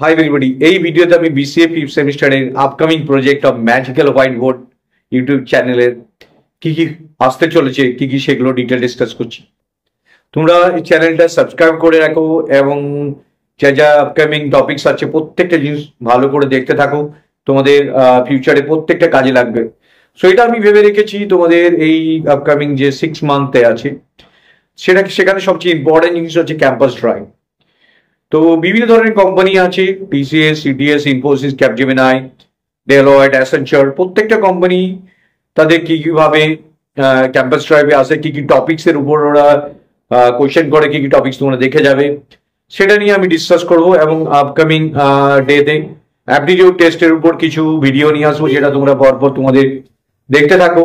Hi everybody, এই ভিডিওতে আমি BCA 5th সেমিস্টারের upcoming project of magical white board YouTube চ্যানেলের কি কি আসতে চলেছে কি সেগুলো ডিটেল ডিসকাস করছি। তোমরা এই চ্যানেলটা সাবস্ক্রাইব করে রাখো এবং যা আপকামিং টপিকস আছে প্রত্যেকটা জিনিস ভালো করে দেখতে থাকো, তোমাদের ফিউচারে প্রত্যেকটা কাজে লাগবে। সো এটা আমি ভেবে রেখেছি তোমাদের এই আপকামিং যে 6 মান্থে আছে সেখানে সবচেয়ে ইম্পর্টেন্ট জিনিস হচ্ছে ক্যাম্পাস ড্রাইভ। তো বিভিন্ন ধরনের কোম্পানি আছে, TCS, CTS, ইনফোসিস, ক্যাপজেমিনাই, ডেলয়েট, অ্যাসেঞ্চার, প্রত্যেকটা কোম্পানি তাদের কিভাবে ক্যাম্পাস ড্রাইভে আসে, কি টপিক্স এর উপর ওরা কোয়েশ্চেন করে, কি টপিক্স তোমরা দেখে যাবে, সেটা নিয়ে আমি ডিসকাস করব। এবং আপকামিং ডেতে অ্যাপটিটিউড টেস্টের উপর কিছু ভিডিও নিয়ে আসবো, যেটা তোমরা পরপর তোমাদের দেখতে থাকো।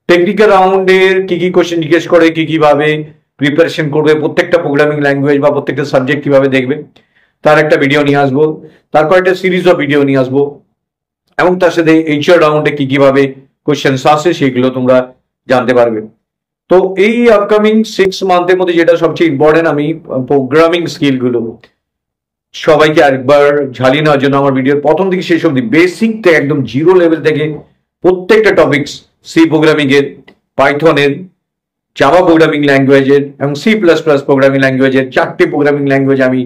টেকনিক্যাল রাউন্ডের কি কোয়েশ্চেন জিজ্ঞেস করে, কিভাবে প্রিপারেশন করবে, প্রত্যেকটা প্রোগ্রামিং ল্যাঙ্গুয়েজ বা প্রত্যেকটা সাবজেক্ট কিভাবে দেখবে, তার একটা ভিডিও নিয়ে আসবো। তারপর একটা সিরিজ অফ ভিডিও নিয়ে আসবো এবং তার সাথে HR রাউন্ডে কিভাবে কোয়েশ্চেন আসে সেগুলো তোমরা জানতে পারবে। তো এই আপকামিং 6 মান্থের মধ্যে যেটা সবচেয়ে ইম্পর্টেন্ট, আমি প্রোগ্রামিং স্কিলগুলো সবাইকে আরেকবার ঝালিয়ে নেওয়ার জন্য আমার ভিডিওর প্রথম থেকে শেষ অবধি বেসিক থেকে একদম জিরো লেভেল থেকে প্রত্যেকটা টপিকস, সি প্রোগ্রামিং এর, পাইথনের, জাভা প্রোগ্রামিং ল্যাঙ্গুয়েজের এবং C++ প্রোগ্রামিং ল্যাঙ্গুয়েজের 4টে প্রোগ্রামিং ল্যাঙ্গুয়েজ আমি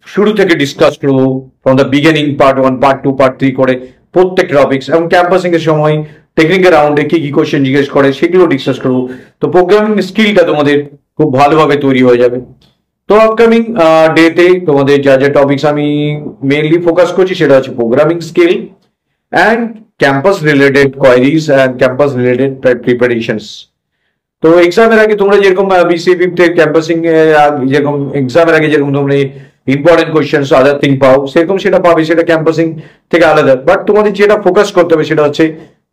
শুরু থেকে ডিসকাস করবো, from the beginning, part 1, part 2, part 3 করে প্রত্যেকটা টপিক্স। এবং ক্যাম্পাসিং এর সময় টেকনিক্যাল রাউন্ডে কি কোয়েশ্চেন জিজ্ঞেস করে সেগুলো ডিসকাস করবো। তো প্রোগ্রামিং স্কিলটা তোমাদের খুব ভালোভাবে তৈরি হয়ে যাবে। তো আপকামিং ডেতে তোমাদের যা টপিক্স আমি মেইনলি ফোকাস করছি সেটা হচ্ছে programming skill and campus related queries and campus related preparations. তো এক্সামের আগে তোমরা যেরকম BCA 5th ক্যাম্পাসিং যেরকম এক্সামের আগে যেরকম তোমরা ইম্পর্টেন্ট কোয়েশ্চেন আদার থিং পাও, সেরকম সেটা পাবে, সেটা ক্যাম্পাসিং থেকে আলাদা। বাট তোমাদের যেটা ফোকাস করতে হবে সেটা হচ্ছে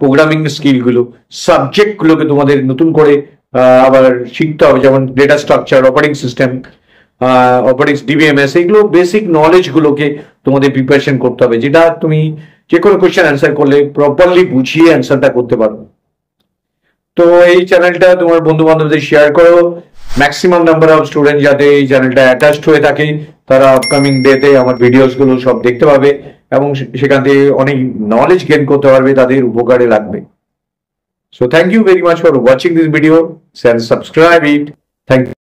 প্রোগ্রামিং স্কিলগুলো, সাবজেক্টগুলোকে তোমাদের নতুন করে আবার শিখতে হবে, যেমন data structure, operating system, DBMS, এইগুলো বেসিক নলেজগুলোকে তোমাদের প্রিপারেশন করতে হবে, যেটা তুমি যে কোনো কোয়েশ্চেন অ্যান্সার করলে প্রপারলি বুঝিয়ে অ্যান্সারটা করতে পারবে। তো এই চ্যানেলটা তোমার বন্ধু বান্ধবদের শেয়ার করো, ম্যাক্সিমাম নাম্বার অফ স্টুডেন্ট যাতে এই চ্যানেলটা অ্যাটাচড হয়ে থাকে, তারা আপকামিং ডেতে আমার ভিডিওস গুলো সব দেখতে পাবে এবং সেখান থেকে অনেক নলেজ গেইন করতে পারবে, তাদের উপকারে লাগবে। So thank you very much for watching this video, subscribe it. Thank you.